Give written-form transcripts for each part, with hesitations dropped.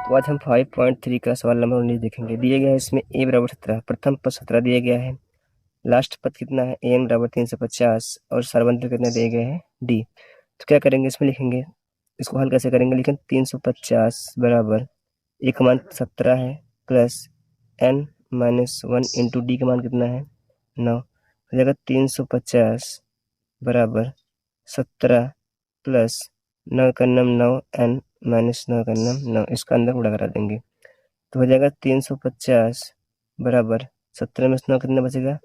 तो आज हम 5.3 का सवाल नंबर 19 देखेंगे। दिए गया है इसमें a बराबर 17, प्रथम पद 17 दिया गया है, लास्ट पद कितना है an बराबर 350 और सार्वंत्र कितने दिए गए हैं d। तो क्या करेंगे, इसमें लिखेंगे, इसको हल कैसे करेंगे, लेकिन 350 बराबर a का मान 17 है plus n minus 1 into D का मान कितना है 9, हो जाएगा 350 बराबर 17 प्लस 9 का नाम 9 n माइनस 9 का नाम 9, इसका अंदर गुणा करा देंगे तो हो जाएगा 350 बराबर 17 में 9 कितना बचेगा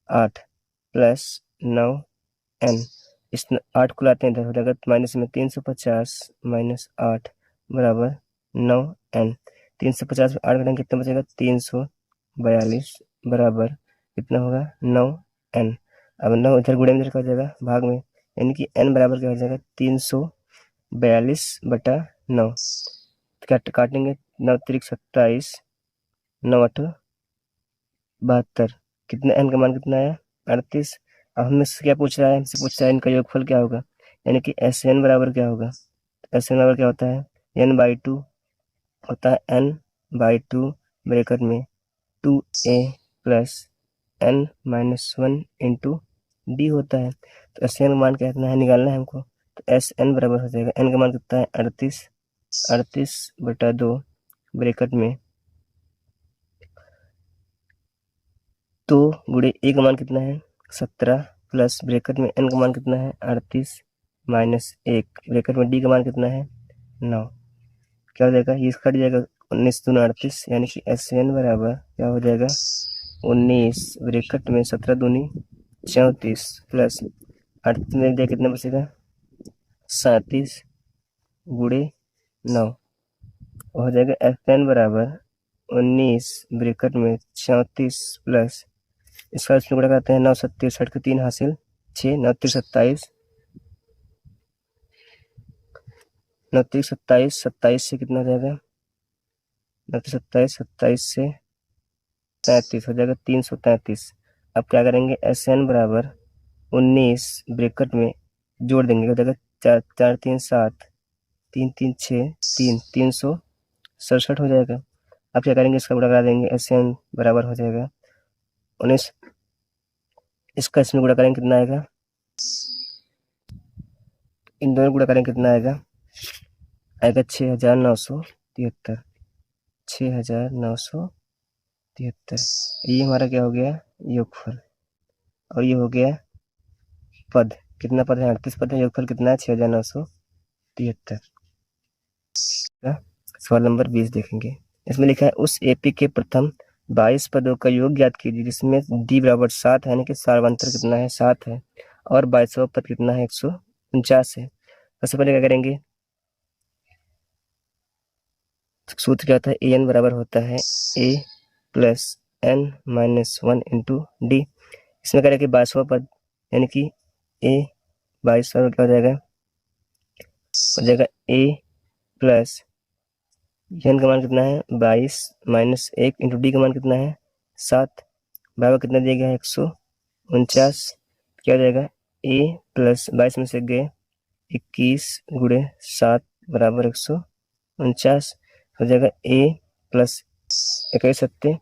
8 प्लस 9 n, इस 8 को लाते हैं इधर, हो जाएगा माइनस में 350 माइनस 8 बराबर 9 n। 350 में 8 घटाएंगे कितना बचेगा 342 बराबर कितना होगा 9 n। अब 9 इधर गुणे में इधर का हो जाएगा भाग में, यानी कि n बराबर क्या हो जाएगा 342 बटा 9, काटेंगे 9 त्रिक 27 9 8 72, कितना n का मान कितना है 38। अब हमसे क्या पूछ रहा है, हमसे पूछ रहा है इनका योगफल क्या होगा, यानी कि एस एन बराबर क्या होगा, एस एन बराबर क्या होता है n/2 होता है, n/2 ब्रैकेट में 2a plus n minus 1 into D होता है। तो एस एन का मान कितना है निकालना है हमको, तो एस एन बराबर हो जाएगा n का मान कितना है 38 बटा 2 ब्रैकेट में 2 गुणे ए का मान कितना है 17 प्लस ब्रैकेट में n का मान कितना है 38 माइनस 1 ब्रैकेट में डी का मान कितना है 9, क्या हो जाएगा, ये कट जाएगा 19 दूना 38, यानी कि एस एन बराबर क्या हो जाएगा 19 ब्रैकेट में 17 दूनी 34 प्लस 38 में दिया कितना बचेगा 37 गुणे 9, हो जाएगा एफ एन बराबर 19 ब्रैकेट में 34 प्लस इसका इसमें गुणा करते हैं 9 सत्ती 60 के 3 हासिल 6 9 3 27 9 3 27 27 से कितना हो जाएगा 9 3 27 27 से 33 हो जाएगा 333। अब क्या करेंगे एस एन बराबर 19 ब्रैकेट में जोड़ देंगे, हो जाएगा 4 4 3 7 3 3 6 3 367 हो जाएगा। अब क्या करेंगे इसका गुणा करा देंगे, एस एन बराबर हो जाएगा 19, इसका इसमें गुणा करेंगे कितना आएगा, इन दोनों गुणा करेंगे कितना आएगा 6973, 6973। ये हमारा क्या हो गया योगफल, और ये हो गया पद, कितना पद है 38 पद है, योगफल कितना है 6973। सवाल नंबर 20 देखेंगे। इसमें लिखा है उस एपी के प्रथम 22 पदों का योग ज्ञात कीजिए जिसमें डी बराबर 7 है, यानी कि सार्वंत्र कितना है 7 है, और 22वां पद कितना है 149 है। सबसे पहले क्या करेंगे, सूत्र क्या होता है ए एन बराबर होता है a plus n minus 1 into d. इसमें करेंगे 22वां पद, यानी कि ए 22वां क्या हो जाएगा ए प्लस एन का मान कितना है 22 माइनस 1 इंटू डी का मान कितना है 7, बराबर कितना दिया गया है 149, क्या हो जाएगा ए प्लस 22 में से गए 21 गुणे 7 बराबर 149, हो जाएगा ए प्लस 21 सत्ते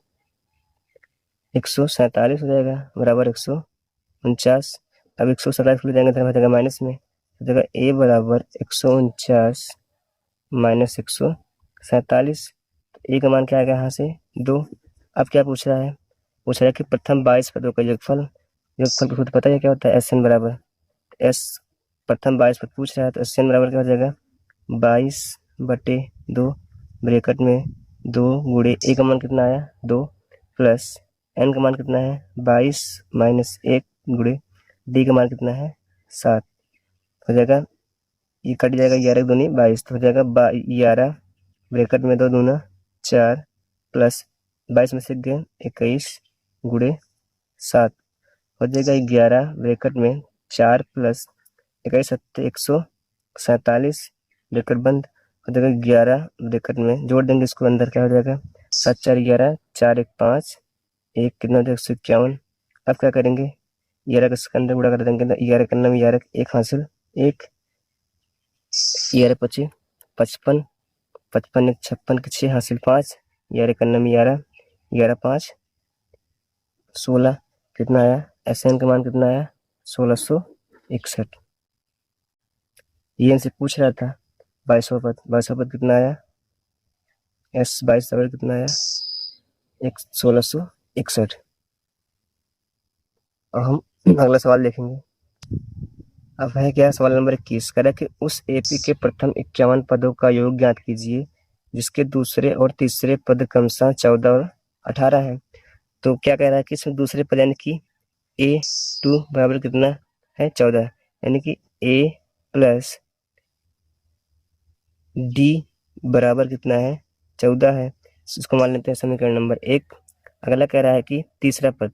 147 हो जाएगा बराबर 149। अब 147 को ले जाएंगे तो हो जाएगा माइनस में, हो जाएगा ए बराबर 149 माइनस 147, तो ए का मान क्या आएगा यहाँ से 2। अब क्या पूछ रहा है, पूछ रहा है कि प्रथम 22 पदों का योगफल, योगफल को खुद पता है क्या होता है एस एन बराबर एस, प्रथम 22 पद पूछ रहा है तो एस एन बराबर क्या हो जाएगा 22 बटे 2 ब्रैकेट में 2 गुणे ए का मान कितना आया 2 प्लस एन का मान कितना है 22 माइनस 1 गुणे डी का मान कितना है 7, हो जाएगा ये कट जाएगा 11 दूनी 22, तो हो जाएगा 11 ब्रैकेट में 2 दूना 4 प्लस 22 में से गए 21 गुणे 7, हो जाएगा 11 ब्रैकेट में 4 प्लस 21 सत्ते 147 ब्रैकेट बंद, हो जाएगा 11 ब्रैकेट में जोड़ देंगे इसको अंदर, क्या हो जाएगा 7 4 11 4 1 5 1 कितना हो जाएगा 151। अब क्या करेंगे 11 का अंदर गुणा कर देंगे, 11 करना में 11 1 हासिल 1 11 25 55 55 एक 56 के 6 हासिल 5, 11 का नम 11, 11 5 16, कितना आया? SN का मान कितना आया? 1661। ये इनसे पूछ रहा था 22वां पद, 22वां पद कितना आया? S 22 कितना आया? 1661। और हम अगला सवाल देखेंगे। अब है क्या? सवाल नंबर 21 कह रहा है कि उस एपी के प्रथम 51 पदों का योग ज्ञात कीजिए जिसके दूसरे और तीसरे पद क्रमशः 14 और 18 है। तो क्या कह रहा है कि इसमें दूसरे पद यानी कि A2 बराबर कितना है? 14, यानी कि A प्लस D बराबर कितना है? 14 है। इसको मान लेते हैं समीकरण नंबर 1। अगला कह रहा है कि तीसरा पद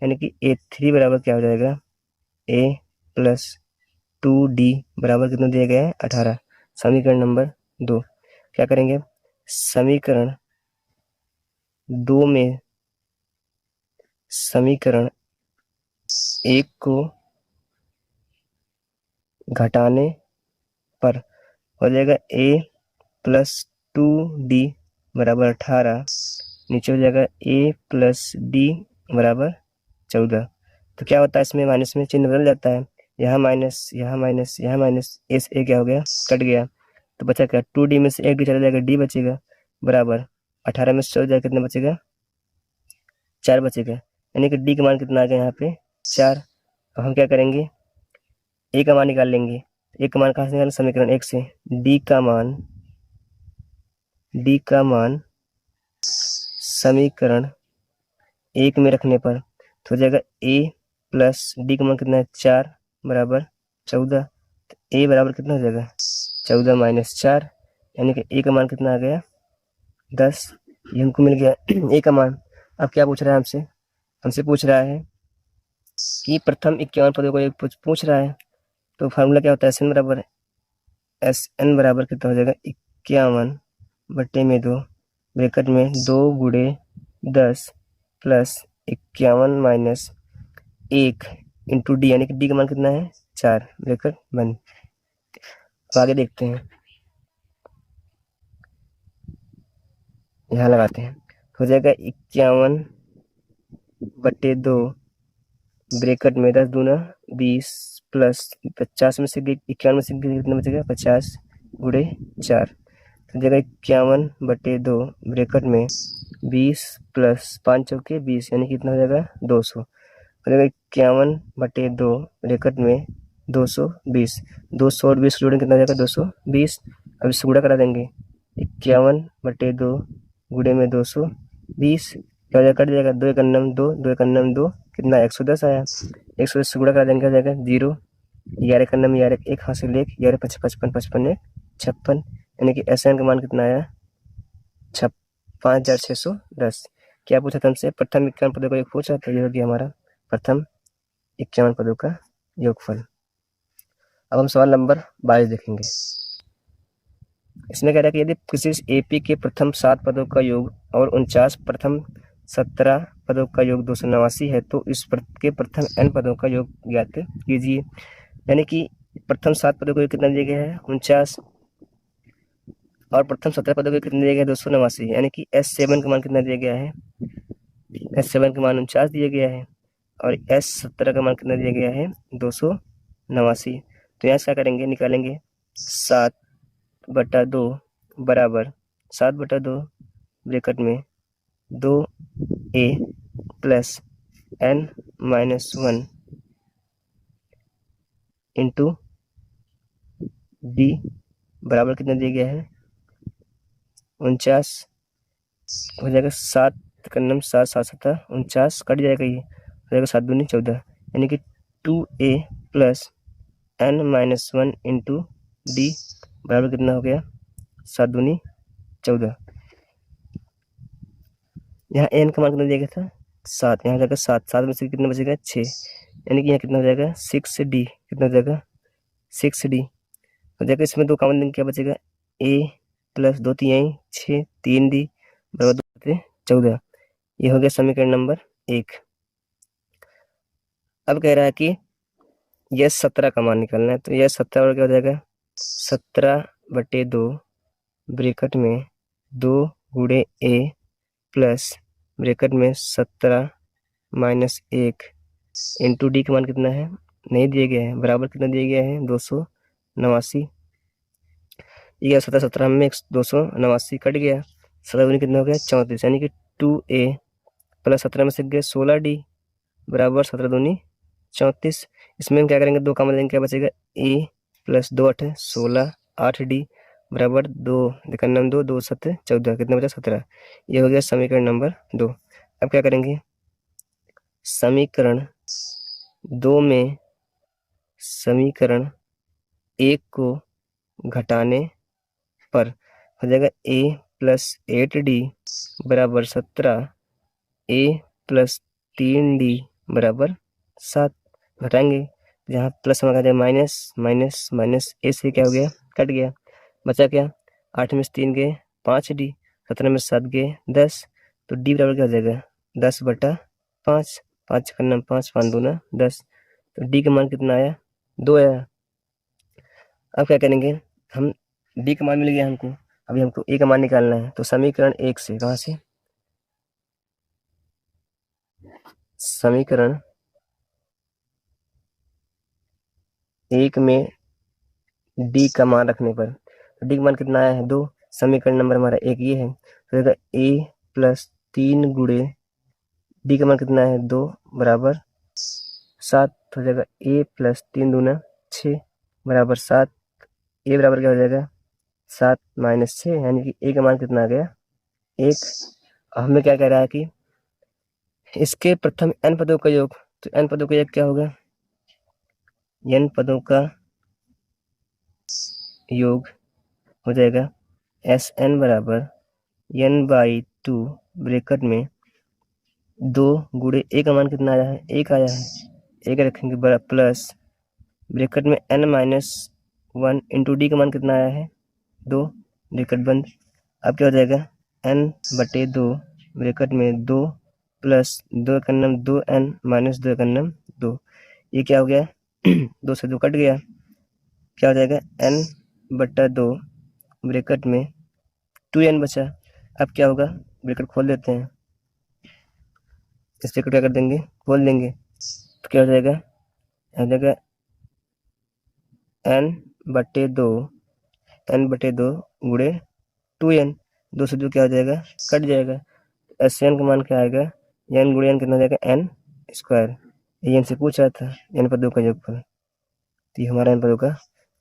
यानी कि A3 बराबर क्या हो जाएगा? A प्लस 2D बराबर कितना दिया गया है? 18। समीकरण नंबर 2 क्या करेंगे? समीकरण 2 में समीकरण 1 को घटाने पर हो जाएगा A प्लस 2D बराबर 18, नीचे हो जाएगा A प्लस D बराबर 14। तो क्या होता है इसमें? माइनस में चिन्ह बदल जाता है, यहाँ माइनस, यहाँ माइनस, यहाँ माइनस, ए से ए क्या हो गया? कट गया। तो बचा क्या? 2D में से एक डी चला जाएगा, D बचेगा बराबर 18 में से चल जाएगा, कितना बचेगा? 4 बचेगा, यानी कि D का मान कितना आ गया यहाँ पे? 4। अब हम क्या करेंगे? A का मान निकाल लेंगे। A का मान कहाँ से निकालें? समीकरण 1 से। D का मान समीकरण 1 में रखने पर तो हो जाएगा A प्लस D का मान कितना है? 4 बराबर 14। तो A बराबर कितना हो जाएगा? 14 माइनस 4, यानी कि A का मान कितना आ गया? 10। ये हमको मिल गया A का मान। अब क्या पूछ रहा है हमसे? हमसे पूछ रहा है कि प्रथम 51 पदों को एक पूछ रहा है। तो फार्मूला क्या होता है? SN बराबर कितना हो जाएगा? 51 बट्टे में 2 ब्रैकेट में 2 गुणे 10 प्लस 51 माइनस 1 इंटू D, यानी कि D का मान कितना है? 4 ब्रैकेट बंद। तो आगे देखते हैं, यहाँ लगाते हैं। हो जाएगा 51 बट्टे 2 ब्रैकेट में 10 दूना 20 प्लस 50 में से 51 में से कितना बचेगा? 50 गुणे 4। तो जगह 51 बटे 2 ब्रैकेट में 20 प्लस 5 चौके 20, यानी कितना हो जाएगा? 200। हो जाएगा 51 बटे 2 ब्रैकेट में 220, 200 और 20 जोड़ेंगे कितना हो जाएगा? 220। अब इससे गुणा करा देंगे, 51 बटे 2 गुणे में 220 क्या हो जाएगा? कट जाएगा, 2 एक अन्नम 2, 2 एक अन्नम 2, कितना? 110 आया। 110 से गुणा करा देंगे, हो जाएगा 0, 11 का अन्नम 11, 1 हासिल 1, 11 55, 55 1 56, यानी कि SN का मान कितना आया? 5610। क्या पूछा था हमसे? प्रथम 51 पदों का योग पूछा, तो ये हो गया हमारा प्रथम 51 पदों का योगफल। अब हम सवाल नंबर 22 देखेंगे। इसमें कह रहा है कि यदि किसी AP के प्रथम 7 पदों का योग और 49 प्रथम 17 पदों का योग 289 है तो इस के प्रथम N पदों का योग ज्ञात कीजिए। यानी कि प्रथम 7 पदों का योग कितना दिया गया है? 49, और प्रथम 17 पदों का कितना दिया गया है? 289, यानी कि S7 का मान कितना दिया गया है? S7 का मान 49 दिया गया है, और S17 का मान कितना दिया गया है? 289। तो यहाँ क्या करेंगे? निकालेंगे 7/2 बराबर 7/2 ब्रैकेट में 2A plus N-1 into D बराबर कितना दिया गया है? 49 हो जाएगा, 7 का नम 7, 7 7 49, कट जाएगा, ये हो जाएगा 7 दूनी 14, यानी कि 2A plus N-1 into D बराबर कितना हो गया? 7 दूनी 14। यहाँ N का मान कितना दिया गया था? 7, यहाँ हो जाएगा 7, 7 में से कितना बचेगा? 6, यानी कि यहाँ कितना हो जाएगा? 6D, कितना हो जाएगा? 6D हो जाएगा। इसमें 2 कॉमन देंगे, क्या बचेगा? A प्लस 2 3 6 3D बराबर 2 14। ये हो गया समीकरण नंबर 1। अब कह रहा है कि यह 17 का मान निकालना है, तो यह 17 और क्या हो जाएगा? 17/2 ब्रैकेट में 2 गुणे ए प्लस ब्रैकेट में 17 माइनस 1 इंटू डी का मान कितना है, नहीं दिया गया है, बराबर कितना दिया गया है, 289। ये 17 में 289 कट गया, 17 कितना हो गया, 34, यानी कि 2a प्लस 17 में से गया 16d बराबर 17 दूनी 34। इसमें हम क्या करेंगे, 2 कॉमन लेंगे, क्या बचेगा, a प्लस 2 8 16 8d बराबर 2, देखा नंबर 2 2 7 14, कितना बचा, 17। ये हो गया समीकरण नंबर 2। अब क्या करेंगे, समीकरण 2 में समीकरण 1 को घटाने पर हो जाएगा a प्लस 8d बराबर 17, a प्लस 3d बराबर 7। घटाएंगे, जहाँ प्लस में आ जाए माइनस माइनस माइनस, ए से क्या हो गया, कट गया, बचा क्या, 8 में से 3 गए 5d, 17 में 7 गए 10, तो d बराबर क्या हो जाएगा, 10/5, 5 करना 5 5 दूना 10, तो d का मान कितना आया, 2 आया। अब क्या करेंगे, हम डी का मान मिल गया हमको, अभी हमको ए का मान निकालना है, तो समीकरण 1 से, कहाँ से, समीकरण 1 में डी का मान रखने पर, तो डी का मान कितना आया है, 2, समीकरण नंबर हमारा 1 ये है, तो ए प्लस 3 गुणे डी का मान कितना है, 2 बराबर 7 हो जाएगा, ए प्लस 3 दूना 6 बराबर 7, ए बराबर क्या हो जाएगा, 7 माइनस 6, यानी कि ए का मान कितना आ गया, 1। हमें क्या कह रहा है कि इसके प्रथम n पदों का योग, तो n पदों का योग क्या होगा, n पदों का योग हो जाएगा Sn बराबर n/2 ब्रैकेट में 2 गुणे ए का मान कितना आया है, 1 आया है, 1 रखेंगे बड़ा प्लस ब्रैकेट में n-1 इंटू डी का मान कितना आया है, 2, ब्रैकेट बंद। अब क्या हो जाएगा, n/2 ब्रैकेट में 2 प्लस 2 का नाम 2n माइनस 2 का नाम 2, ये क्या हो गया 2 से 2 कट गया, क्या हो जाएगा, n/2 ब्रैकेट में 2n बचा। अब क्या होगा, ब्रैकेट खोल देते हैं, इस ब्रैकेट क्या कर देंगे, खोल देंगे, तो क्या हो जाएगा, हो जाएगा n/2 गुणे 2n, 2 से 2 क्या हो जाएगा, कट जाएगा, Sn का मान क्या आएगा, n गुणे n कितना हो जाएगा, n स्क्वायर। ये इनसे पूछ रहा था n पदों का योगफल, तो ये हमारा n पदों का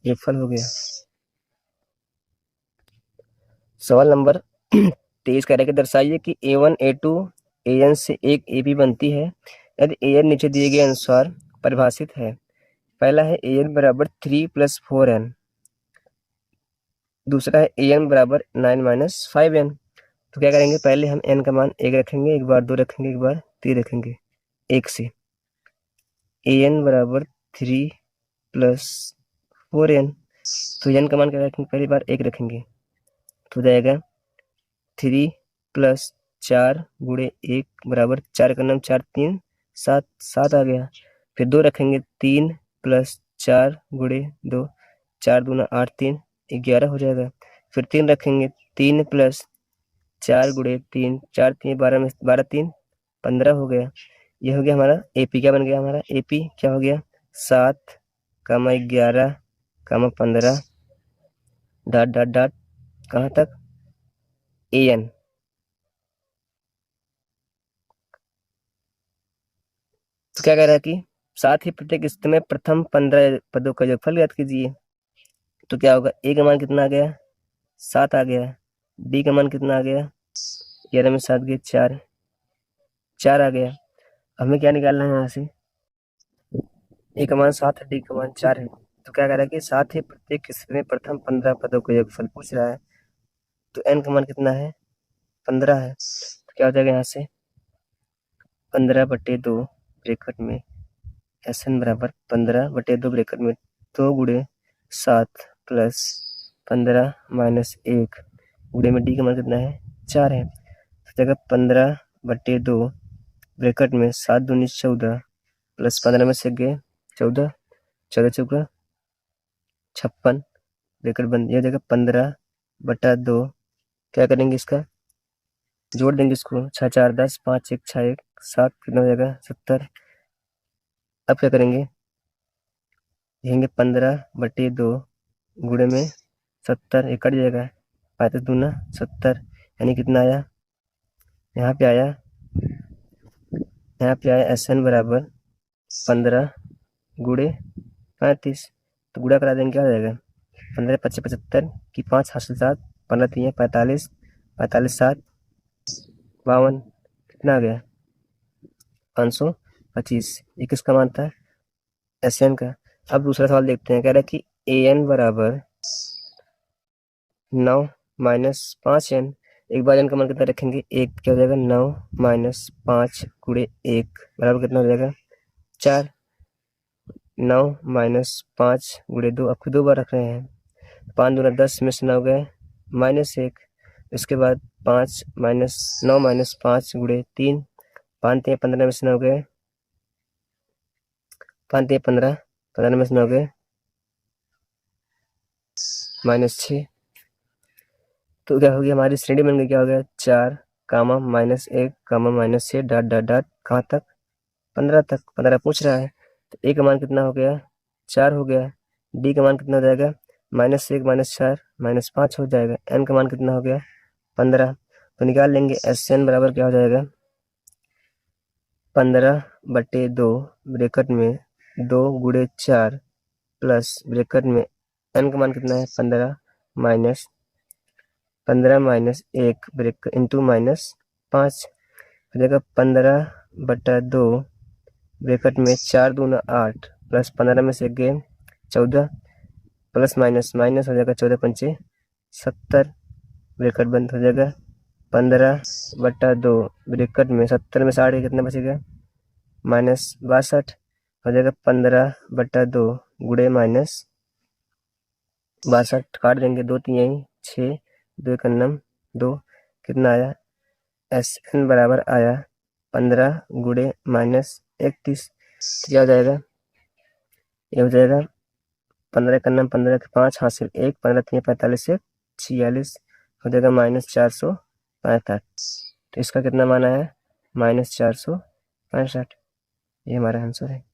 योगफल हो गया। सवाल नंबर 23 कह रहा है कि दर्शाइए कि a1 a2 an से एक ab बनती है यदि an नीचे दिए गए अनुसार परिभाषित है। पहला है an बराबर 3 + 4n, दूसरा है an बराबर 9 - 5n। तो क्या करेंगे, पहले हम n का मान 1 रखेंगे, एक बार 2 रखेंगे, एक बार 3 रखेंगे, 1 से an बराबर 3 + 4n, तो n का मान क्या रखेंगे, पहली बार 1 रखेंगे, तो जाएगा 3 + 4 गुणे 1 बराबर 4 का नाम 4 3 7, 7 आ गया। फिर 2 रखेंगे, 3 + 4 गुणे 2, 4 दूना 8 3 11 हो जाएगा। फिर 3 रखेंगे, 3 + 4 गुणे 3, 4 3 12 में 12 3 15 हो गया। ये हो गया हमारा AP, क्या बन गया हमारा AP, क्या हो गया 7, 11, 15 डॉट डॉट डॉट कहाँ तक, an। तो क्या कह रहा है कि साथ ही प्रत्येक स्थिति में प्रथम 15 पदों का योगफल ज्ञात कीजिए। तो क्या होगा, ए का मान कितना आ गया, 7 आ गया, डी का मान कितना आ गया, 11 में 7 गए 4, 4 आ गया। हमें क्या निकालना है यहाँ से, ए का मान 7 है, डी का मान 4 है। तो क्या कह रहा है कि साथ ही प्रत्येक स्थिति में प्रथम 15 पदों का योगफल पूछ रहा है, तो एन का मान कितना है, 15 है। तो क्या हो जाएगा यहाँ से 15/2 ब्रैकेट में Sn बराबर 15/2 ब्रैकेट में 2 गुणे 7 प्लस 15 माइनस 1 गुणे में डी का मान कितना है, 4 है। तो जगह 15/2 ब्रैकेट में 7 दूनी 14 प्लस 15 में से गए 14, 14 चौका 56 ब्रैकेट बंद, यह जगह 15 बटा 2, क्या करेंगे इसका जोड़ देंगे इसको, 6 4 10, 5 1 6 1 7, कितना हो जाएगा 70। अब क्या करेंगे, लिखेंगे 15/2 गुणे में 70, ये कट जाएगा, 35 दूना 70, यानी कितना आया, यहाँ पे आया SN बराबर 15 गुणे 35। तो गुणा करा देंगे, क्या हो जाएगा 15 25 75 की 5 हासिल 7, 15 3 45, 45 7 52, कितना आ गया 525। ये किसका मान था, SN का। अब दूसरा सवाल देखते हैं, कह रहा है कि AN बराबर 9 माइनस 5N। एक बार N का मान कितना रखेंगे, एक, क्या हो जाएगा 9 माइनस 5 गुणे 1 बराबर कितना हो जाएगा 4। 9 माइनस 5 गुणे 2, आपको 2 बार रख रहे हैं, 5 दूना 10 में से 9 गए -1। इसके बाद 5 माइनस 9 माइनस 5 गुणे 3, 5 3 15 में से 9 गए, 5 3 15, 15 में से 9 गए -6। तो क्या हो गया, हमारी श्रेणी बन गई, क्या हो गया 4 कामा -1 कामा -6 डॉट डॉट डॉट कहाँ तक 15 तक। 15 पूछ रहा है, तो ए का मान कितना हो गया 4 हो गया, डी का मान कितना हो जाएगा -1 -4 -5 हो जाएगा, एन का मान कितना हो गया 15। तो निकाल लेंगे SN बराबर क्या हो जाएगा 15/2 ब्रैकेट में 2 गुणे 4 प्लस ब्रैकेट में एन का मान कितना है 15 माइनस 1 ब्रैकेट इंटू -5 हो जाएगा 15/2 ब्रैकेट में 4 दूना 8 प्लस 15 में से गए 14 प्लस माइनस माइनस हो जाएगा 14 पंचे 70, ब्रैकेट बंद हो जाएगा 15/2 ब्रैकेट में 70 में से 8 कितना बचेगा -62 हो जाएगा 15/2 गुणे -62, काट देंगे 2 3 यहीं 6 2 1 2, कितना आया SN बराबर आया 15 गुणे -31। क्या हो जाएगा, ये हो जाएगा 15 का 15 के 5 हासिल 1, 15 3 45 से 46 हो जाएगा -465। तो इसका कितना मान आया -465। ये हमारा आंसर है।